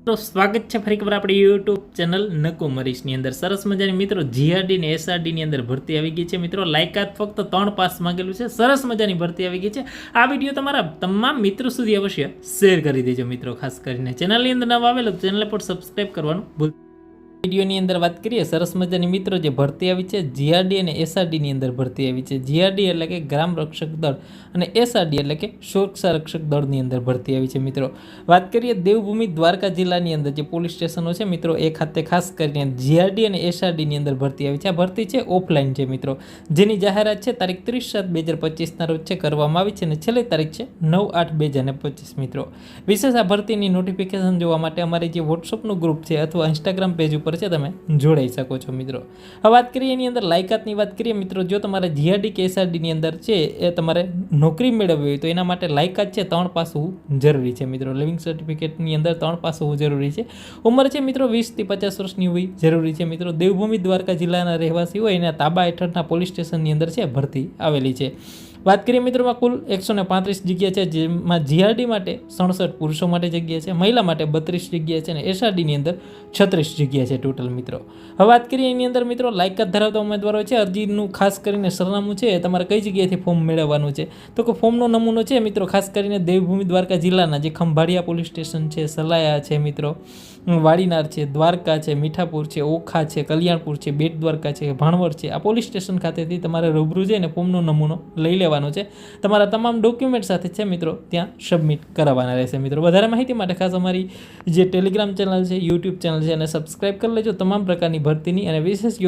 તો સ્વાગત છે ફરી એકવાર આપણી યુટ્યુબ ચેનલ નકો મરીશની અંદર. સરસ મજાની મિત્રો જીઆરડી ને એસઆરડીની અંદર ભરતી આવી ગઈ છે. મિત્રો લાયકાત ફક્ત 3 પાસ માંગેલું છે. સરસ મજાની ભરતી આવી ગઈ છે. આ વિડીયો તમારા તમામ મિત્રો સુધી અવશ્ય શેર કરી દેજો મિત્રો. ખાસ કરીને ચેનલની અંદર નવા આવેલો ચેનલ પર સબસ્ક્રાઈબ કરવાનું ભૂલ. વિડીયોની અંદર વાત કરીએ સરસ મજાની મિત્રો જે ભરતી આવી છે જીઆરડી અને એસઆરડીની અંદર ભરતી આવી છે. જીઆરડી એટલે કે ગ્રામ રક્ષક દળ અને એસઆરડી એટલે કે સુરક્ષા રક્ષક દળની અંદર ભરતી આવી છે. મિત્રો વાત કરીએ દેવભૂમિ દ્વારકા જિલ્લાની અંદર જે પોલીસ સ્ટેશનો છે મિત્રો એ ખાતે ખાસ કરીને જીઆરડી અને એસઆરડીની અંદર ભરતી આવી છે. આ ભરતી છે ઓફલાઈન છે મિત્રો, જેની જાહેરાત છે તારીખ 30/7/2025ના રોજ છે કરવામાં આવી છે અને છેલ્લી તારીખ છે 9/8/2025. મિત્રો વિશેષ આ ભરતીની નોટિફિકેશન જોવા માટે અમારી જે વોટ્સઅપનું ગ્રુપ છે અથવા ઇન્સ્ટાગ્રામ પેજ ઉપર છે તમે જોડાઈ શકો છો. મિત્રો હવે વાત કરીએ એની અંદર લાયકાતની વાત કરીએ મિત્રો, જો તમારે જીઆરડી કે એસઆરડીની અંદર છે એ તમારે નોકરી મેળવવી હોય તો એના માટે લાયકાત છે 3 પાસ હોવું જરૂરી છે. મિત્રો લિવિંગ સર્ટિફિકેટની અંદર 3 પાસ હોવું જરૂરી છે. ઉંમર છે મિત્રો 20 થી 50 વર્ષની હોવી જરૂરી છે. મિત્રો દેવભૂમિ દ્વારકા જિલ્લાના રહેવાસી હોય એના તાબા હેઠળના પોલીસ સ્ટેશનની અંદર છે ભરતી આવેલી છે. વાત કરીએ મિત્રોમાં કુલ 135 જગ્યા છે, જેમાં જીઆરડી માટે 67 પુરુષો માટે જગ્યા છે, મહિલા માટે 32 જગ્યા છે અને એસઆરડીની અંદર 36 જગ્યા છે ટોટલ. મિત્રો હવે વાત કરીએ એની અંદર મિત્રો લાયકાત ધરાવતા ઉમેદવારો છે. અરજીનું ખાસ કરીને સરનામું છે તમારે કઈ જગ્યાએથી ફોર્મ મેળવવાનું છે તો કે ફોર્મનો નમૂનો છે મિત્રો ખાસ કરીને દેવભૂમિ દ્વારકા જિલ્લાના જે ખંભાળિયા પોલીસ સ્ટેશન છે, સલાયા છે મિત્રો, વાડીનાર છે, દ્વારકા છે, મીઠાપુર છે, ઓખા છે, કલ્યાણપુર છે, બેટ દ્વારકા છે, ભાણવડ છે, આ પોલીસ સ્ટેશન ખાતેથી તમારે રૂબરૂ જઈને ફોર્મનો નમૂનો લઈ લેવાનો છે. તમારા તમામ ડોક્યુમેન્ટ સાથે છે મિત્રો ત્યાં સબમિટ કરાવવાના રહેશે. મિત્રો વધારે માહિતી માટે ખાસ અમારી જે ટેલિગ્રામ ચેનલ છે, યુટ્યુબ ચેનલ છે એને સબસ્ક્રાઈબ કરી લેજો. તમામ પ્રકારની ભરતીની અને વિશેષ